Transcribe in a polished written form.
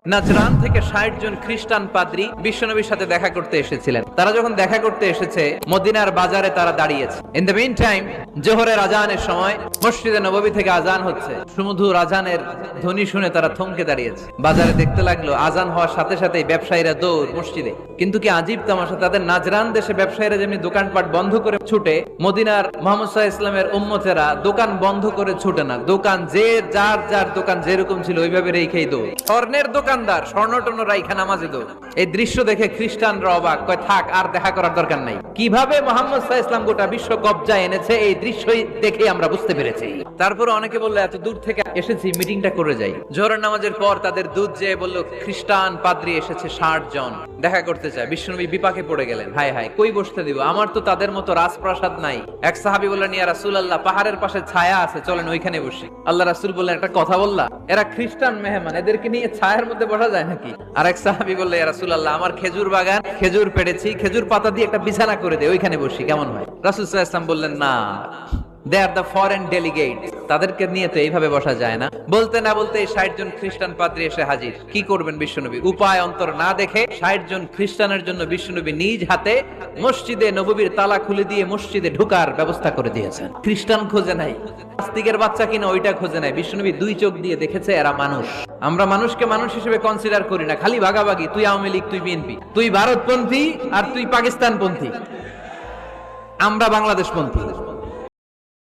Najran থেকে ৬০ জন খ্রিস্টান পাদ্রী বিশ্বনবীর সাথে দেখা করতে এসেছিলেন। তারা যখন দেখা করতে এসেছে, মদিনার বাজারে তারা দাঁড়িয়েছে। ইন দ্য মিন টাইম, জোহরের আজানের সময় মসজিদে নববী থেকে আজান হচ্ছে। সুমধুর আজানের ধ্বনি শুনে তারা থমকে দাঁড়িয়েছে। বাজারে দেখতে লাগলো আজান হওয়ার সাথে সাথেই ব্যবসায়ীরা দৌড় মসজিদে। কিন্তু কি আজীব তামাশা, তাদের নাজরান দেশে ব্যবসায়ীরা যেমনি দোকানপাট বন্ধ করে ছুটে, মদিনার মুহাম্মদ সাল্লাল্লাহু আলাইহি ওয়াসাল্লামের উম্মতেরা দোকান বন্ধ করে ছুটে না। দোকান যার দোকান যেরকম ছিল ওইভাবে রেখেই দৌড়। স্বর্ণের দোকানদার স্বর্ণটন্য রাইখা নামাজে দৌড়। এই দৃশ্য দেখে খ্রিস্টানরা অবাক, কয় থাক আর দেখা করার দরকার নাই। কিভাবে মুহাম্মদ সাল্লাল্লাহু আলাইহি ওয়াসাল্লাম গোটা বিশ্ব কবজায় এনেছে এই দৃশ্যই দেখে আমরা বুঝতে পেরেছি। তারপরে অনেকে বললো এত দূর থেকে এসেছি, মিটিংটা করে যাই। জোহরের নামাজের পর তাদের দূত যেয়ে বলল খ্রিস্টান পাদ্রী এসেছে ৬০ জন, দেখা করতে চায়। বিশ্বনবী বিপাকে পড়ে গেলেন, হায় হায় কই বসতে দিব, আমার তো তাদের মতো রাজপ্রাসাদ নাই। এক সাহাবী বললেন, ইয়া রাসূলুল্লাহ, পাহাড়ের পাশে ছায়া আছে, চলেন ওইখানে বসি। আল্লাহ রাসূল বললেন, একটা কথা বললা, এরা খ্রিস্টান মেহমান, এদেরকে নিয়ে ছায়ার মধ্যে বসা যায় নাকি? আর এক সাহাবী বললেন, ইয়া রাসূলুল্লাহ, আমার খেজুর বাগান, খেজুর পেড়েছি, খেজুর পাতা দিয়ে একটা বিছানা করে দে, ওইখানে বসি, কেমন হয়? রাসূল সাল্লাল্লাহু আলাইহি ওয়াসাল্লাম বললেন, না, দে আর দ্য ফরেন ডেলিগেটস, তাদেরকে নিয়ে তো এইভাবে বসা যায় না। বলতে না বলতে ৬০ জন খ্রিস্টান পাদ্রী এসে হাজির। কি করবেন বিশ্বনবী? উপায় অন্তর না দেখে ৬০ জন খ্রিস্টানের জন্য বিশ্বনবী নিজ হাতে মসজিদে নববীর তালা খুলে দিয়ে মসজিদে ঢোকার ব্যবস্থা করে দিয়েছেন। খ্রিস্টান খোঁজে নাই, নাস্তিকের বাচ্চা কিনা ওইটা খোঁজে নাই। বিশ্বনবী দুই চোখ দিয়ে দেখেছে এরা মানুষ। আমরা মানুষকে মানুষ হিসেবে কনসিডার করি না, খালি ভাগাভাগি, তুই আওয়ামী লীগ, তুই বিএনপি, তুই ভারতপন্থী আর তুই পাকিস্তানপন্থী, আমরা বাংলাদেশপন্থী।